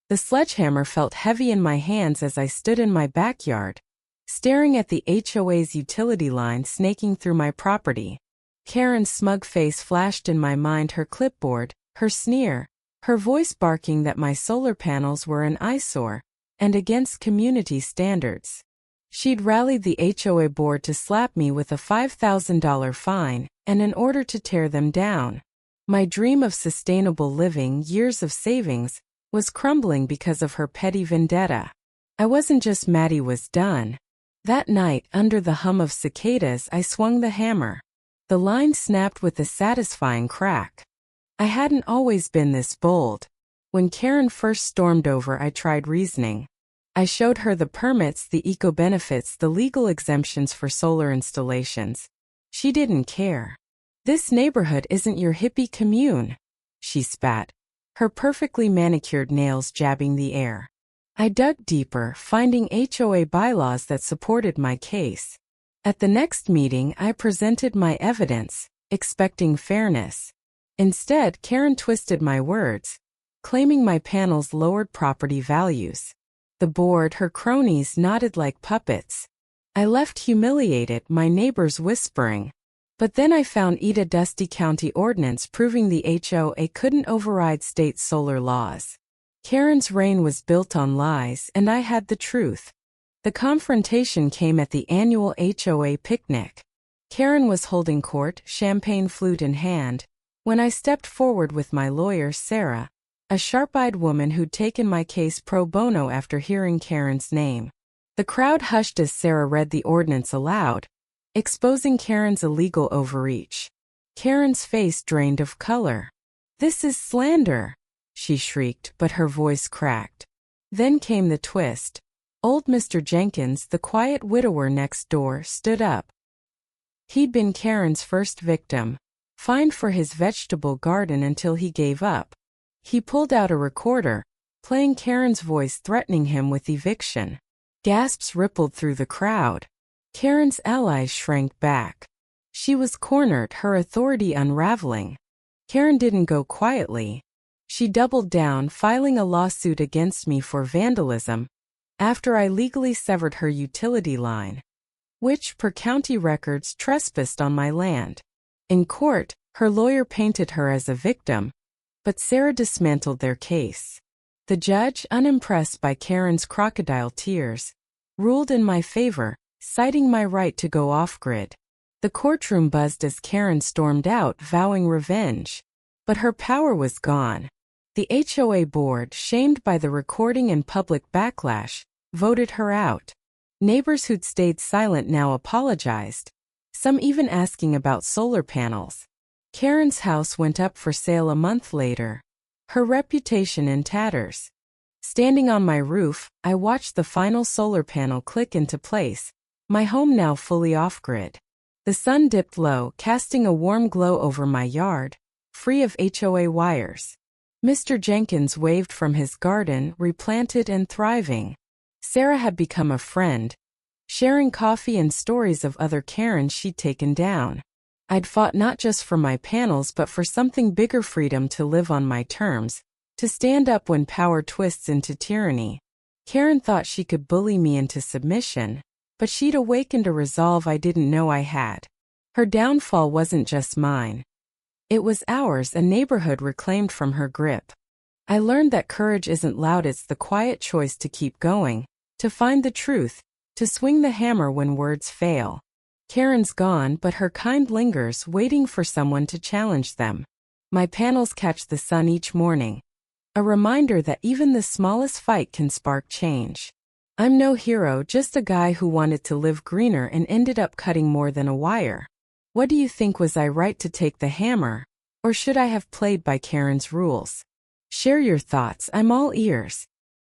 The sledgehammer felt heavy in my hands as I stood in my backyard, staring at the HOA's utility line snaking through my property. Karen's smug face flashed in my mind, her clipboard, her sneer, her voice barking that my solar panels were an eyesore and against community standards. She'd rallied the HOA board to slap me with a $5,000 fine and an order to tear them down. My dream of sustainable living, years of savings, was crumbling because of her petty vendetta. I wasn't just mad he was done. That night, under the hum of cicadas, I swung the hammer. The line snapped with a satisfying crack. I hadn't always been this bold. When Karen first stormed over, I tried reasoning. I showed her the permits, the eco-benefits, the legal exemptions for solar installations. She didn't care. "This neighborhood isn't your hippie commune," she spat, her perfectly manicured nails jabbing the air. I dug deeper, finding HOA bylaws that supported my case. At the next meeting, I presented my evidence, expecting fairness. Instead, Karen twisted my words, claiming my panels lowered property values. The board, her cronies, nodded like puppets. I left humiliated, my neighbors whispering. But then I found a dusty county ordinance proving the HOA couldn't override state solar laws. Karen's reign was built on lies, and I had the truth. The confrontation came at the annual HOA picnic. Karen was holding court, champagne flute in hand, when I stepped forward with my lawyer, Sarah, a sharp-eyed woman who'd taken my case pro bono after hearing Karen's name. The crowd hushed as Sarah read the ordinance aloud, exposing Karen's illegal overreach. Karen's face drained of color. "This is slander," she shrieked, but her voice cracked. Then came the twist. Old Mr. Jenkins, the quiet widower next door, stood up. He'd been Karen's first victim, fined for his vegetable garden until he gave up. He pulled out a recorder, playing Karen's voice threatening him with eviction. Gasps rippled through the crowd. Karen's allies shrank back. She was cornered, her authority unraveling. Karen didn't go quietly. She doubled down, filing a lawsuit against me for vandalism, after I legally severed her utility line, which, per county records, trespassed on my land. In court, her lawyer painted her as a victim, but Sarah dismantled their case. The judge, unimpressed by Karen's crocodile tears, ruled in my favor, citing my right to go off-grid. The courtroom buzzed as Karen stormed out, vowing revenge. But her power was gone. The HOA board, shamed by the recording and public backlash, voted her out. Neighbors who'd stayed silent now apologized, some even asking about solar panels. Karen's house went up for sale a month later, her reputation in tatters. Standing on my roof, I watched the final solar panel click into place, my home now fully off-grid. The sun dipped low, casting a warm glow over my yard, free of HOA wires. Mr. Jenkins waved from his garden, replanted and thriving. Sarah had become a friend, sharing coffee and stories of other Karens she'd taken down. I'd fought not just for my panels but for something bigger, freedom to live on my terms, to stand up when power twists into tyranny. Karen thought she could bully me into submission, but she'd awakened a resolve I didn't know I had. Her downfall wasn't just mine. It was ours, a neighborhood reclaimed from her grip. I learned that courage isn't loud, it's the quiet choice to keep going, to find the truth, to swing the hammer when words fail. Karen's gone, but her kind lingers, waiting for someone to challenge them. My panels catch the sun each morning, a reminder that even the smallest fight can spark change. I'm no hero, just a guy who wanted to live greener and ended up cutting more than a wire. What do you think? Was I right to take the hammer, or should I have played by Karen's rules? Share your thoughts, I'm all ears.